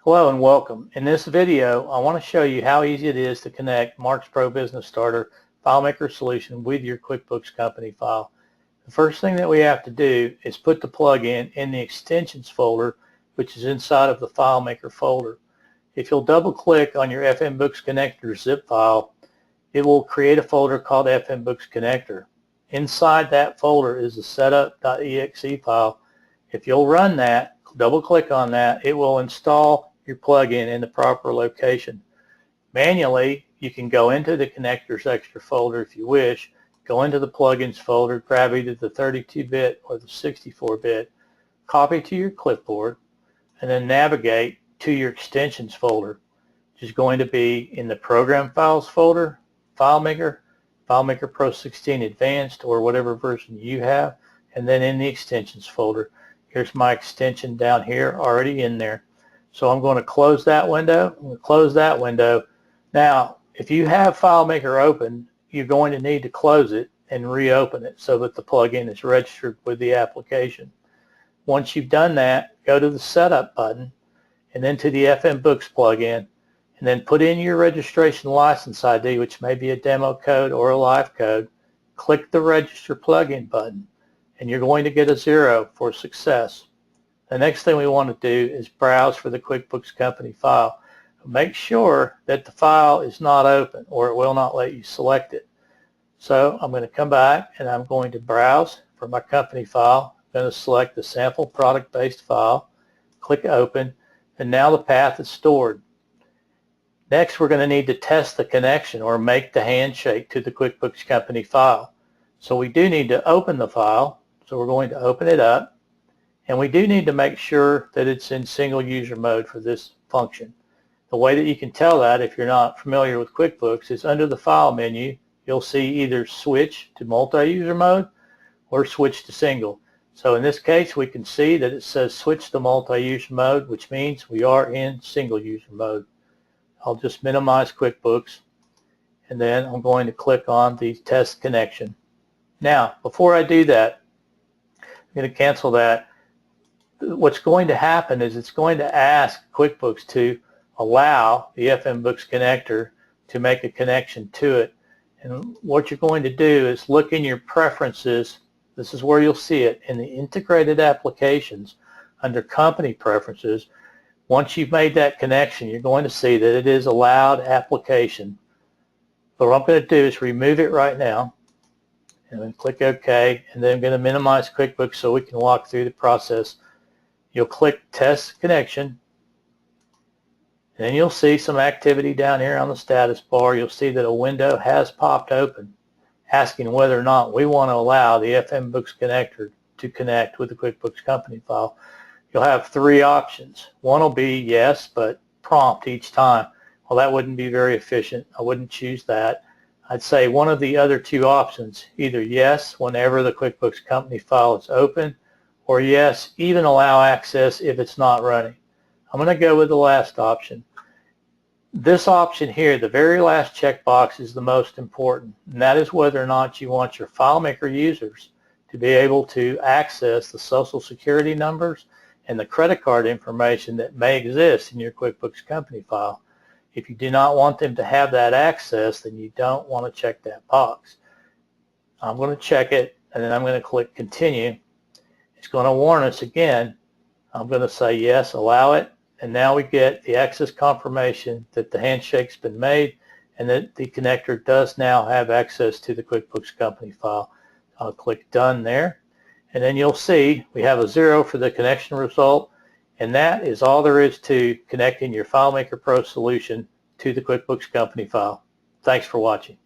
Hello and welcome. In this video, I want to show you how easy it is to connect Marks Pro Business Starter FileMaker solution with your QuickBooks company file. The first thing that we have to do is put the plugin in the extensions folder, which is inside of the FileMaker folder. If you'll double click on your FMBooks Connector zip file, it will create a folder called FMBooks Connector. Inside that folder is the setup.exe file. If you'll run that, double click on that, it will install your plugin in the proper location. Manually, you can go into the connectors extra folder if you wish, go into the plugins folder, grab either the 32-bit or the 64-bit, copy to your clipboard, and then navigate to your extensions folder, which is going to be in the program files folder, FileMaker, FileMaker Pro 16 Advanced, or whatever version you have, and then in the extensions folder. Here's my extension down here already in there. So I'm going to close that window. I'm going to close that window. Now, if you have FileMaker open, you're going to need to close it and reopen it so that the plugin is registered with the application. Once you've done that, go to the Setup button and then to the FMBooks plugin, and then put in your registration license ID, which may be a demo code or a live code. Click the Register Plugin button, and you're going to get a 0 for success. The next thing we want to do is browse for the QuickBooks company file. Make sure that the file is not open or it will not let you select it. So I'm going to come back and I'm going to browse for my company file. I'm going to select the sample product-based file, click Open, and now the path is stored. Next, we're going to need to test the connection or make the handshake to the QuickBooks company file. So we do need to open the file. So we're going to open it up. And we do need to make sure that it's in single user mode for this function. The way that you can tell that, if you're not familiar with QuickBooks, is under the File menu, you'll see either switch to multi-user mode or switch to single. So in this case, we can see that it says switch to multi-user mode, which means we are in single user mode. I'll just minimize QuickBooks, and then I'm going to click on the test connection. Now, before I do that, I'm going to cancel that. What's going to happen is it's going to ask QuickBooks to allow the FMBooks connector to make a connection to it. And what you're going to do is look in your preferences. This is where you'll see it in the integrated applications under company preferences. Once you've made that connection, you're going to see that it is allowed application. But what I'm going to do is remove it right now and then click OK, and then I'm going to minimize QuickBooks so we can walk through the process. You'll click Test Connection, and then you'll see some activity down here on the status bar. You'll see that a window has popped open asking whether or not we want to allow the FMBooks connector to connect with the QuickBooks company file. You'll have three options. One will be yes, but prompt each time. Well, that wouldn't be very efficient. I wouldn't choose that. I'd say one of the other two options, either yes whenever the QuickBooks company file is open, or yes, even allow access if it's not running. I'm going to go with the last option. This option here, the very last checkbox, is the most important, and that is whether or not you want your FileMaker users to be able to access the Social Security numbers and the credit card information that may exist in your QuickBooks company file. If you do not want them to have that access, then you don't want to check that box. I'm going to check it, and then I'm going to click Continue. It's going to warn us again. I'm going to say yes, allow it, and now we get the access confirmation that the handshake's been made and that the connector does now have access to the QuickBooks company file. I'll click Done there, and then you'll see we have a 0 for the connection result, and that is all there is to connecting your FileMaker Pro solution to the QuickBooks company file. Thanks for watching.